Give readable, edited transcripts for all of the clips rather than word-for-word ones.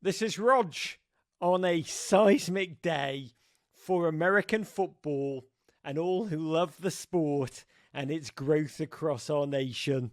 This is Rog on a seismic day for American football and all who love the sport and its growth across our nation.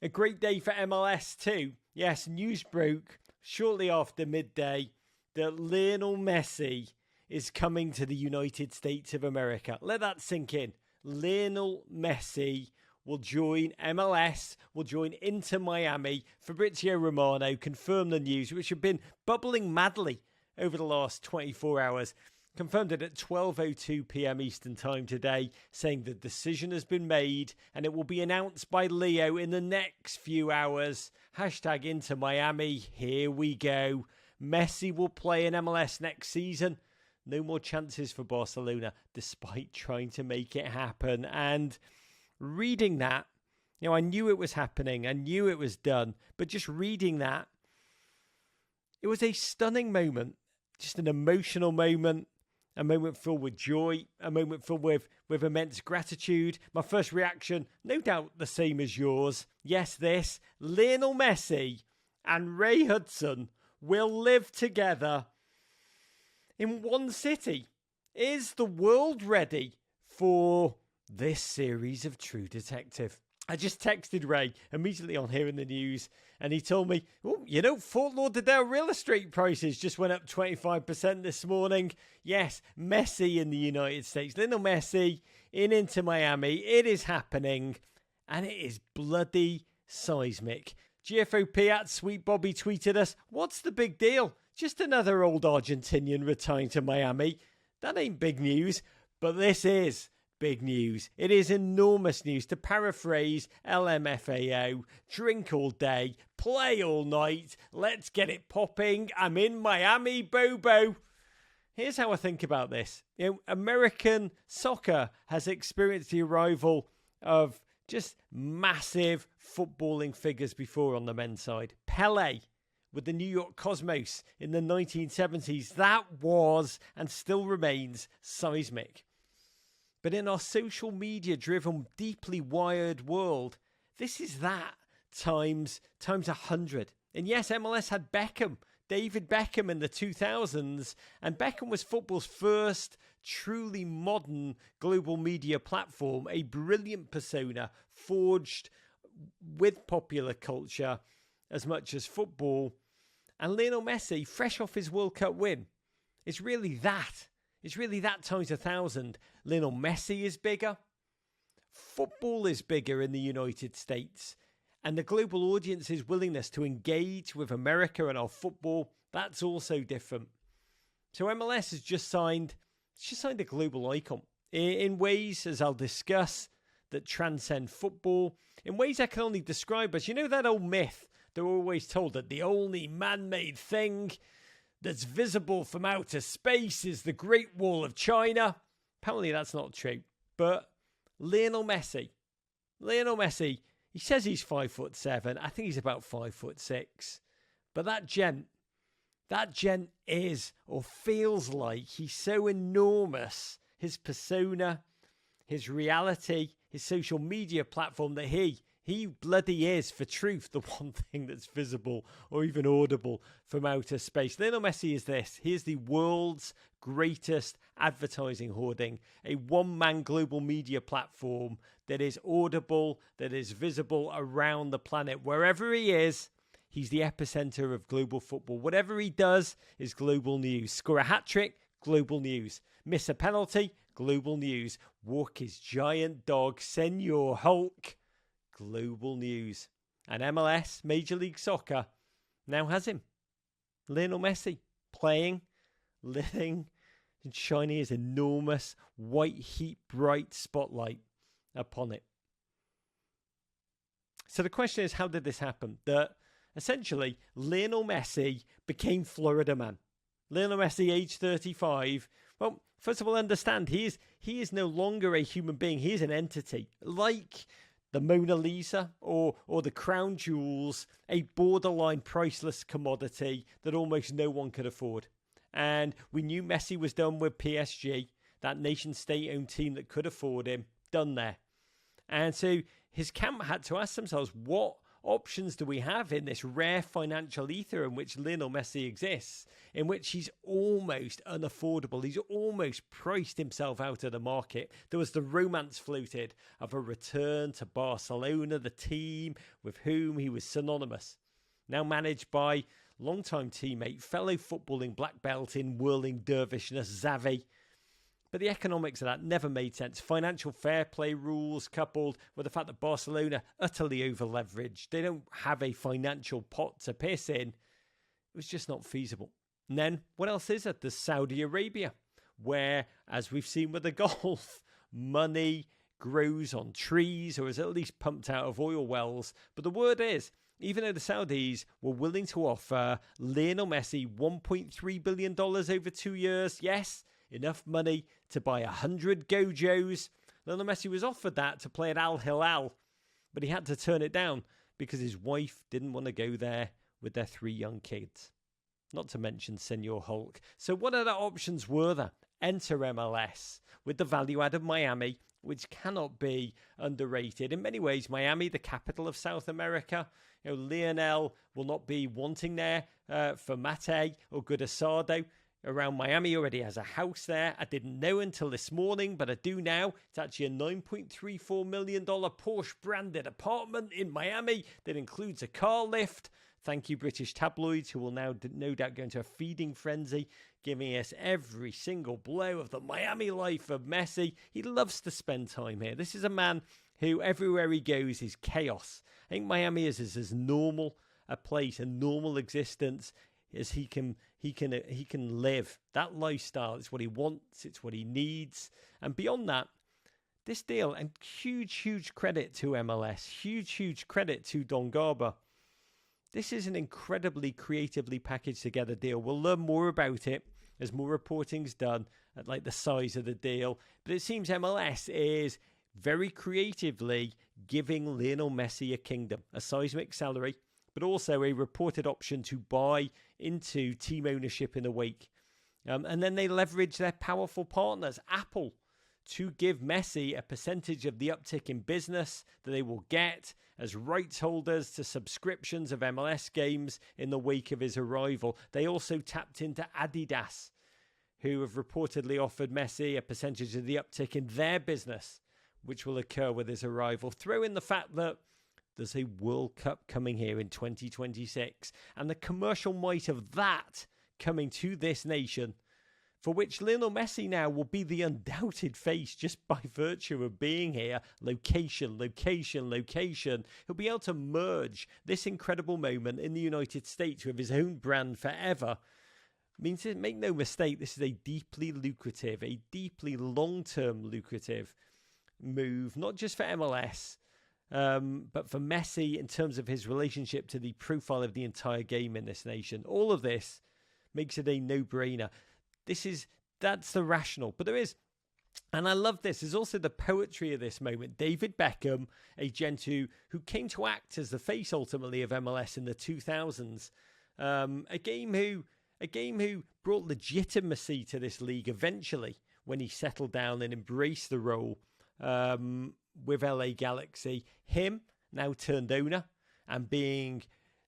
A great day for MLS too. Yes, news broke shortly after midday that Lionel Messi is coming to the United States of America. Let that sink in. Lionel Messi will join MLS, will join Inter Miami. Fabrizio Romano confirmed the news, which had been bubbling madly over the last 24 hours. Confirmed it at 12:02 p.m. Eastern Time today, saying the decision has been made and it will be announced by Leo in the next few hours. Hashtag Inter Miami, here we go. Messi will play in MLS next season. No more chances for Barcelona, despite trying to make it happen. And reading that, I knew it was happening. I knew it was done. But just reading that, it was a stunning moment. Just an emotional moment. A moment filled with joy. A moment filled with immense gratitude. My first reaction, no doubt the same as yours. Yes, this. Lionel Messi and Ray Hudson will live together in one city. Is the world ready for this series of True Detective? I just texted Ray immediately on hearing the news, and he told me, Fort Lauderdale real estate prices just went up 25% this morning. Yes, Messi in the United States. Lionel Messi in Inter Miami. It is happening, and it is bloody seismic. GFOP at Sweet Bobby tweeted us, what's the big deal? Just another old Argentinian retiring to Miami. That ain't big news, but this is big news. It is enormous news. To paraphrase LMFAO, drink all day, play all night, let's get it popping. I'm in Miami, Bobo. Here's how I think about this. American soccer has experienced the arrival of just massive footballing figures before on the men's side. Pele with the New York Cosmos in the 1970s. That was and still remains seismic. But in our social media driven, deeply wired world, this is that times 100. And yes, MLS had Beckham, David Beckham in the 2000s, and Beckham was football's first truly modern global media platform, a brilliant persona forged with popular culture as much as football. And Lionel Messi, fresh off his World Cup win, it's really that. It's really that times 1,000. Lionel Messi is bigger. Football is bigger in the United States. And the global audience's willingness to engage with America and our football, that's also different. So MLS has just signed a global icon in ways, as I'll discuss, that transcend football, in ways I can only describe as, that old myth they're always told that the only man-made thing that's visible from outer space is the Great Wall of China. Apparently that's not true. But Lionel Messi, he says he's 5'7". I think he's about 5'6". But that gent is or feels like he's so enormous. His persona, his reality, his social media platform that he bloody is, for truth, the one thing that's visible or even audible from outer space. Lionel Messi is this. He is the world's greatest advertising hoarding, a one-man global media platform that is audible, that is visible around the planet. Wherever he is, he's the epicenter of global football. Whatever he does is global news. Score a hat-trick, global news. Miss a penalty, global news. Walk his giant dog, Senor Hulk, global news. And MLS, Major League Soccer, now has him. Lionel Messi playing, living, and shining his enormous white heat bright spotlight upon it. So the question is, how did this happen? That essentially Lionel Messi became Florida man. Lionel Messi, age 35. Well, first of all, understand he is no longer a human being. He is an entity. Like the Mona Lisa or the crown jewels, a borderline priceless commodity that almost no one could afford. And we knew Messi was done with PSG, that nation state-owned team that could afford him, done there. And so his camp had to ask themselves, what options do we have in this rare financial ether in which Lionel Messi exists, in which he's almost unaffordable? He's almost priced himself out of the market. There was the romance floated of a return to Barcelona, the team with whom he was synonymous. Now managed by longtime teammate, fellow footballing black belt in whirling dervishness, Xavi. But the economics of that never made sense. Financial fair play rules coupled with the fact that Barcelona utterly over-leveraged. They don't have a financial pot to piss in. It was just not feasible. And then what else is it? There's Saudi Arabia, where, as we've seen with the golf, money grows on trees or is at least pumped out of oil wells. But the word is, even though the Saudis were willing to offer Lionel Messi $1.3 billion over 2 years, yes, enough money to buy 100 Gojos. Lionel Messi was offered that to play at Al Hilal, but he had to turn it down because his wife didn't want to go there with their 3 young kids. Not to mention Senor Hulk. So what other options were there? Enter MLS with the value add of Miami, which cannot be underrated. In many ways, Miami, the capital of South America. Lionel will not be wanting there for Mate or Goodasado. Around Miami, he already has a house there. I didn't know until this morning, but I do now. It's actually a $9.34 million Porsche branded apartment in Miami that includes a car lift. Thank you, British tabloids, who will now no doubt go into a feeding frenzy, giving us every single blow of the Miami life of Messi. He loves to spend time here. This is a man who everywhere he goes is chaos. I think Miami is as normal a place, a normal existence as he can live. That lifestyle, it's what he wants, it's what he needs. And beyond that, this deal, and huge credit to MLS, huge credit to Don Garber. This is an incredibly creatively packaged together deal. We'll learn more about it as more reporting's done at like the size of the deal. But it seems MLS is very creatively giving Lionel Messi a kingdom, a seismic salary, but also a reported option to buy into team ownership in the wake. And then they leverage their powerful partners, Apple, to give Messi a percentage of the uptick in business that they will get as rights holders to subscriptions of MLS games in the wake of his arrival. They also tapped into Adidas, who have reportedly offered Messi a percentage of the uptick in their business, which will occur with his arrival. Throw in the fact that there's a World Cup coming here in 2026, and the commercial might of that coming to this nation, for which Lionel Messi now will be the undoubted face just by virtue of being here. Location. He'll be able to merge this incredible moment in the United States with his own brand forever. Means, make no mistake, this is a deeply lucrative, a deeply long-term lucrative move, not just for MLS, but for Messi in terms of his relationship to the profile of the entire game in this nation. All of this makes it a no-brainer. That's the rational. But there is, and I love this, there's also the poetry of this moment. David Beckham, a gent who came to act as the face ultimately of MLS in the 2000s. A game who brought legitimacy to this league eventually when he settled down and embraced the role with LA Galaxy. Him, now turned owner, and being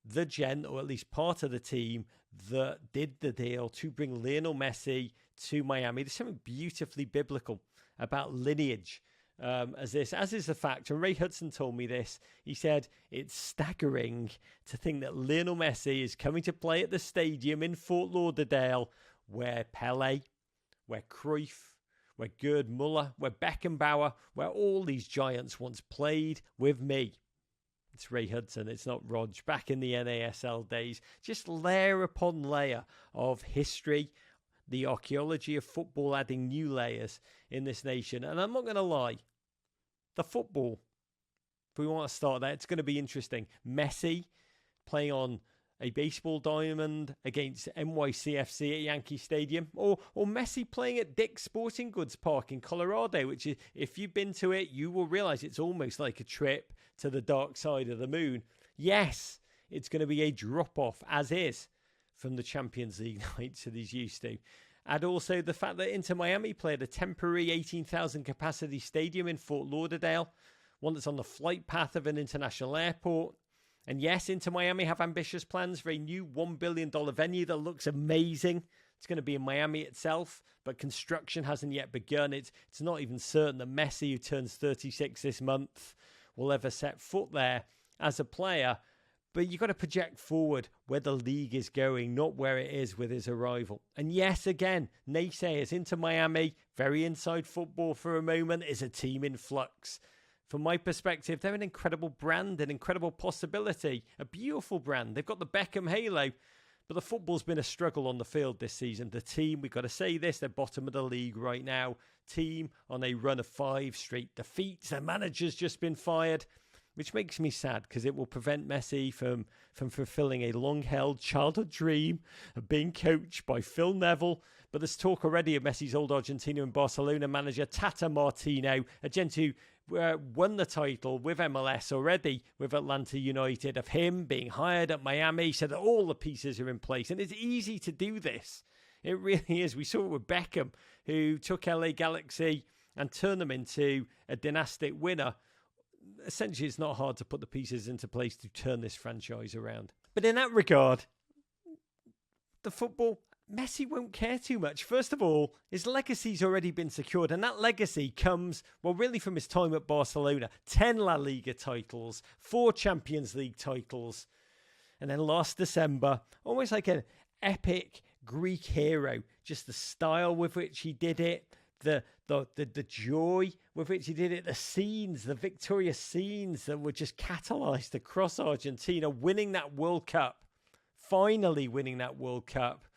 the gent, or at least part of the team, that did the deal to bring Lionel Messi to Miami. There's something beautifully biblical about lineage as is the fact. And Ray Hudson told me this. He said, it's staggering to think that Lionel Messi is coming to play at the stadium in Fort Lauderdale where Pele, where Cruyff, where Gerd Muller, where Beckenbauer, where all these giants once played with me. It's Ray Hudson, it's not Rog. Back in the NASL days, just layer upon layer of history, the archaeology of football adding new layers in this nation. And I'm not going to lie, the football, if we want to start there, it's going to be interesting. Messi playing on a baseball diamond against NYCFC at Yankee Stadium, or Messi playing at Dick's Sporting Goods Park in Colorado, which is, if you've been to it, you will realize it's almost like a trip to the dark side of the moon. Yes, it's going to be a drop-off, as is, from the Champions League nights that he's used to. And also the fact that Inter Miami played a temporary 18,000 capacity stadium in Fort Lauderdale, one that's on the flight path of an international airport. And yes, Inter Miami have ambitious plans for a new $1 billion venue that looks amazing. It's going to be in Miami itself, but construction hasn't yet begun. It's not even certain that Messi, who turns 36 this month, will ever set foot there as a player. But you've got to project forward where the league is going, not where it is with his arrival. And yes, again, naysayers, Inter Miami, very inside football for a moment, is a team in flux. From my perspective, they're an incredible brand, an incredible possibility, a beautiful brand. They've got the Beckham halo, but the football's been a struggle on the field this season. The team, we've got to say this, they're bottom of the league right now. Team on a run of 5 straight defeats. Their manager's just been fired, which makes me sad because it will prevent Messi from fulfilling a long-held childhood dream of being coached by Phil Neville. But there's talk already of Messi's old Argentina and Barcelona manager, Tata Martino, a gent who won the title with MLS already with Atlanta United, of him being hired at Miami so that all the pieces are in place. And it's easy to do this. It really is. We saw it with Beckham, who took LA Galaxy and turned them into a dynastic winner. Essentially, it's not hard to put the pieces into place to turn this franchise around. But in that regard, the football, Messi won't care too much. First of all, his legacy's already been secured, and that legacy comes, well, really from his time at Barcelona. 10 La Liga titles, 4 Champions League titles, and then last December, almost like an epic Greek hero, just the style with which he did it, the joy with which he did it, the scenes, the victorious scenes that were just catalyzed across Argentina, winning that World Cup, finally winning that World Cup.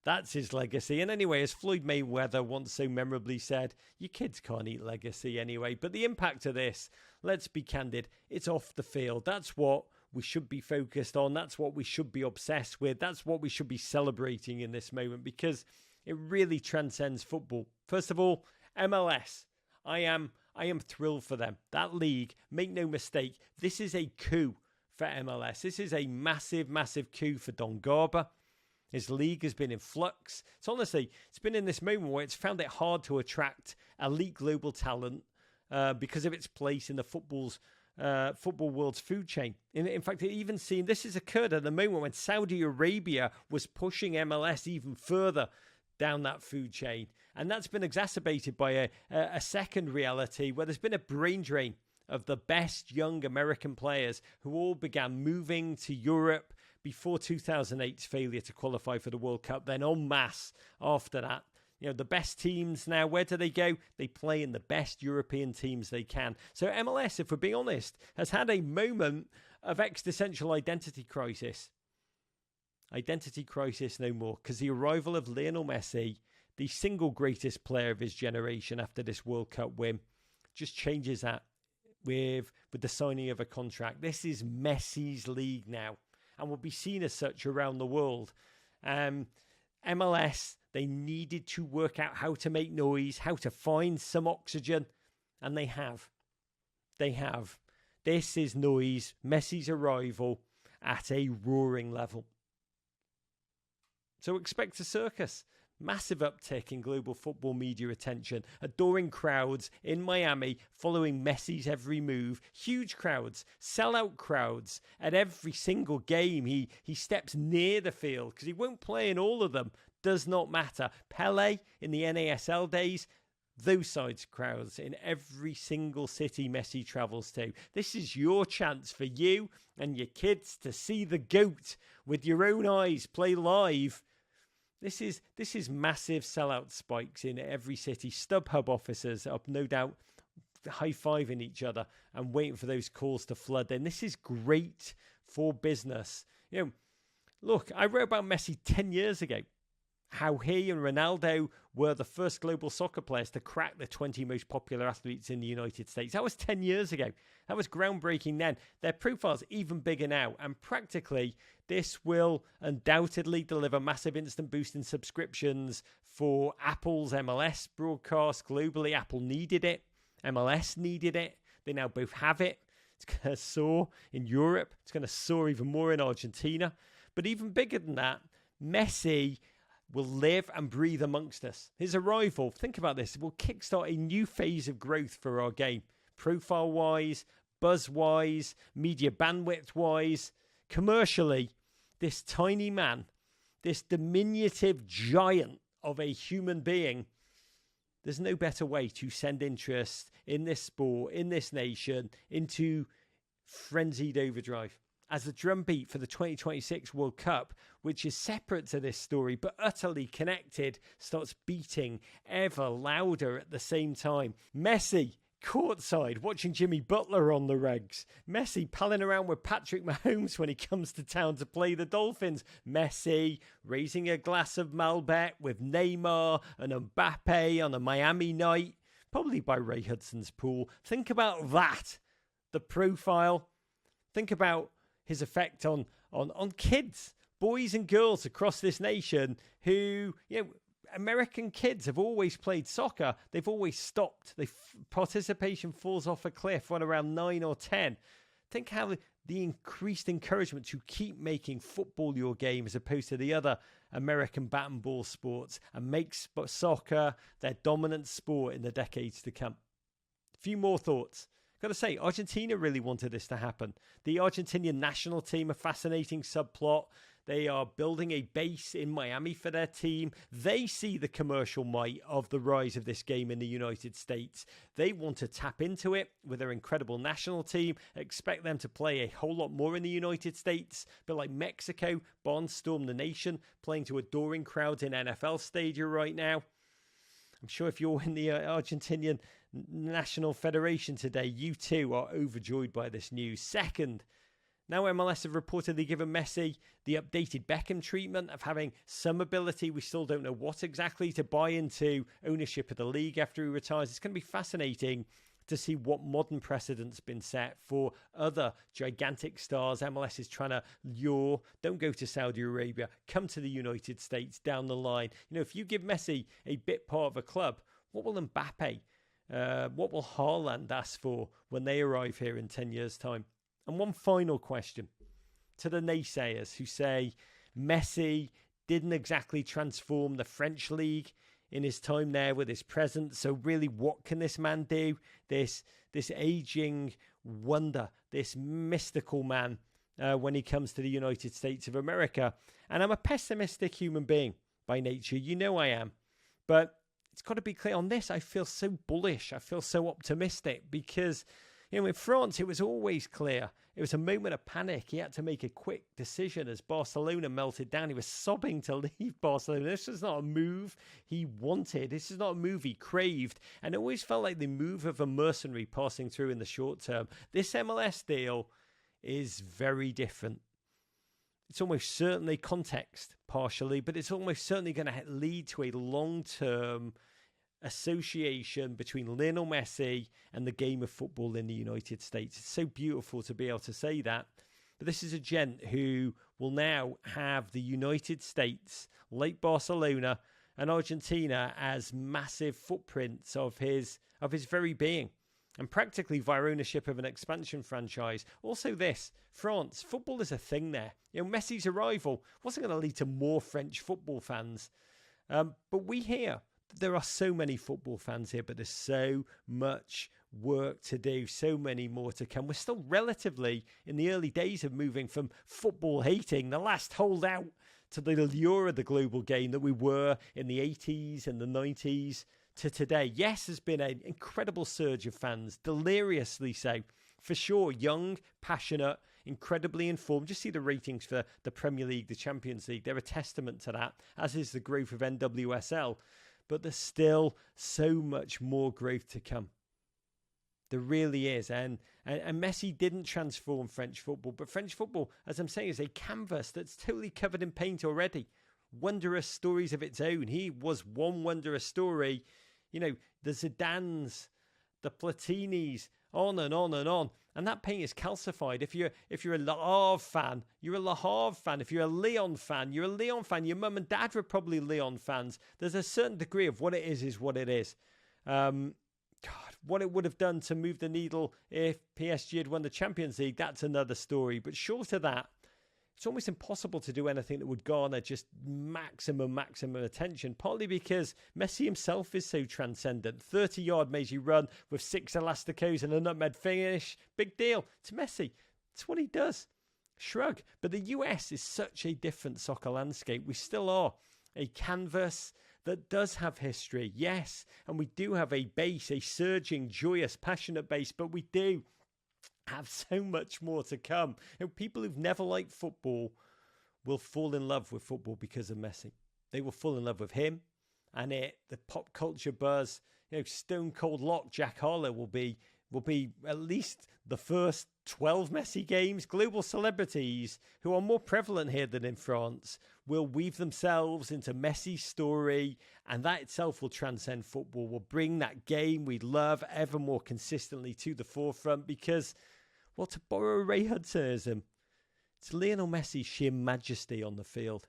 That's his legacy. And anyway, as Floyd Mayweather once so memorably said, your kids can't eat legacy anyway. But the impact of this, let's be candid, it's off the field. That's what we should be focused on. That's what we should be obsessed with. That's what we should be celebrating in this moment, because it really transcends football. First of all, MLS. I am thrilled for them. That league, make no mistake, this is a coup for MLS. This is a massive, massive coup for Don Garber. His league has been in flux. It's been in this moment where it's found it hard to attract elite global talent because of its place in the football world's food chain. In fact, this has occurred at the moment when Saudi Arabia was pushing MLS even further down that food chain. And that's been exacerbated by a second reality where there's been a brain drain of the best young American players who all began moving to Europe before 2008's failure to qualify for the World Cup, then en masse after that. The best teams now, where do they go? They play in the best European teams they can. So MLS, if we're being honest, has had a moment of existential identity crisis. Identity crisis no more, because the arrival of Lionel Messi, the single greatest player of his generation after this World Cup win, just changes that with the signing of a contract. This is Messi's league now, and will be seen as such around the world. MLS, they needed to work out how to make noise, how to find some oxygen, and they have. They have. This is noise, Messi's arrival at a roaring level. So expect a circus. Massive uptick in global football media attention. Adoring crowds in Miami following Messi's every move. Huge crowds, sellout crowds at every single game. He steps near the field because he won't play in all of them. Does not matter. Pele in the NASL days, those sides crowds in every single city Messi travels to. This is your chance for you and your kids to see the GOAT with your own eyes play live. This is massive sellout spikes in every city. StubHub officers up, no doubt, high-fiving each other and waiting for those calls to flood in. This is great for business. Look, I wrote about Messi 10 years ago. How he and Ronaldo were the first global soccer players to crack the 20 most popular athletes in the United States. That was 10 years ago. That was groundbreaking then. Their profile's even bigger now. And practically, this will undoubtedly deliver massive instant boost in subscriptions for Apple's MLS broadcast globally. Apple needed it. MLS needed it. They now both have it. It's going to soar in Europe. It's going to soar even more in Argentina. But even bigger than that, Messi will live and breathe amongst us. His arrival, think about this, will kickstart a new phase of growth for our game. Profile-wise, buzz-wise, media bandwidth-wise, commercially, this tiny man, this diminutive giant of a human being, there's no better way to send interest in this sport, in this nation, into frenzied overdrive. As the drumbeat for the 2026 World Cup, which is separate to this story but utterly connected, starts beating ever louder at the same time. Messi courtside watching Jimmy Butler on the regs. Messi palling around with Patrick Mahomes when he comes to town to play the Dolphins. Messi raising a glass of Malbec with Neymar and Mbappe on a Miami night, probably by Ray Hudson's pool. Think about that. The profile. Think about his effect on kids, boys and girls across this nation who, American kids have always played soccer. They've always stopped. Participation falls off a cliff when around 9 or 10. Think how the increased encouragement to keep making football your game as opposed to the other American bat and ball sports, and make soccer their dominant sport in the decades to come. A few more thoughts. Got to say, Argentina really wanted this to happen. The Argentinian national team, a fascinating subplot. They are building a base in Miami for their team. They see the commercial might of the rise of this game in the United States. They want to tap into it with their incredible national team. Expect them to play a whole lot more in the United States. But like Mexico, barnstorm the nation, playing to adoring crowds in NFL stadia right now. I'm sure if you're in the Argentinian National Federation today, you too are overjoyed by this news. Second, now MLS have reportedly given Messi the updated Beckham treatment of having some ability, we still don't know what exactly, to buy into ownership of the league after he retires. It's going to be fascinating to see what modern precedent's been set for other gigantic stars MLS is trying to lure. Don't go to Saudi Arabia, come to the United States down the line. If you give Messi a bit part of a club, what will Mbappe, what will Haaland ask for when they arrive here in 10 years' time? And one final question to the naysayers who say Messi didn't exactly transform the French league in his time there with his presence. So really, what can this man do? This aging wonder, this mystical man when he comes to the United States of America. And I'm a pessimistic human being by nature. You know I am. But it's got to be clear on this. I feel so bullish. I feel so optimistic because, in France, it was always clear. It was a moment of panic. He had to make a quick decision as Barcelona melted down. He was sobbing to leave Barcelona. This was not a move he wanted. This is not a move he craved. And it always felt like the move of a mercenary passing through in the short term. This MLS deal is very different. It's almost certainly context, partially, but it's almost certainly going to lead to a long-term association between Lionel Messi and the game of football in the United States. It's so beautiful to be able to say that. But this is a gent who will now have the United States, like Barcelona and Argentina, as massive footprints of his very being. And practically via ownership of an expansion franchise. Also this, France, football is a thing there. Messi's arrival wasn't going to lead to more French football fans. But we hear there are so many football fans here, but there's so much work to do, so many more to come. We're still relatively in the early days of moving from football hating, the last holdout, to the allure of the global game that we were in the 80s and the 90s to today. Yes, there's been an incredible surge of fans, deliriously so, for sure. Young, passionate, incredibly informed. Just see the ratings for the Premier League, the Champions League. They're a testament to that, as is the growth of NWSL. But there's still so much more growth to come. There really is. And Messi didn't transform French football. But French football, as I'm saying, is a canvas that's totally covered in paint already. Wondrous stories of its own. He was one wondrous story. The Zidanes, the Platinis, on and on and on. And that paint is calcified. If you're a Le Havre fan, you're a Le Havre fan. If you're a Lyon fan, you're a Lyon fan. Your mum and dad were probably Lyon fans. There's a certain degree of what it is what it is. What it would have done to move the needle if PSG had won the Champions League, that's another story. But short of that, it's almost impossible to do anything that would garner just maximum attention, partly because Messi himself is so transcendent. 30-yard Messi run with 6 elasticos and a nutmeg finish. Big deal. It's Messi. It's what he does. Shrug. But the US is such a different soccer landscape. We still are a canvas that does have history, yes, and we do have a base, a surging, joyous, passionate base, but we do have so much more to come. People who've never liked football will fall in love with football because of Messi. They will fall in love with him and the pop culture buzz. Stone Cold Lock Jack Harlow will be at least the first 12 Messi games. Global celebrities who are more prevalent here than in France will weave themselves into Messi's story, and that itself will transcend football, will bring that game we love ever more consistently to the forefront because, well, to borrow a Ray Hudsonism, it's Lionel Messi's sheer majesty on the field.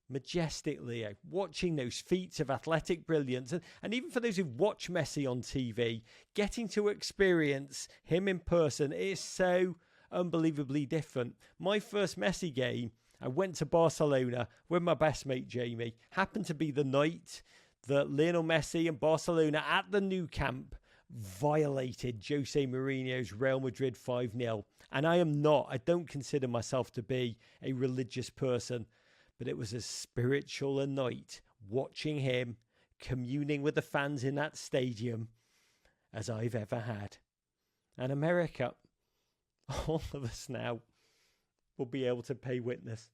Majestic Leo, watching those feats of athletic brilliance, and even for those who watch Messi on TV, getting to experience him in person is so unbelievably different. My first Messi game, I went to Barcelona with my best mate Jamie. Happened to be the night that Lionel Messi and Barcelona at the Nou Camp violated Jose Mourinho's Real Madrid 5-0. And I don't consider myself to be a religious person, but it was as spiritual a night watching him communing with the fans in that stadium as I've ever had. And America, all of us now, will be able to pay witness.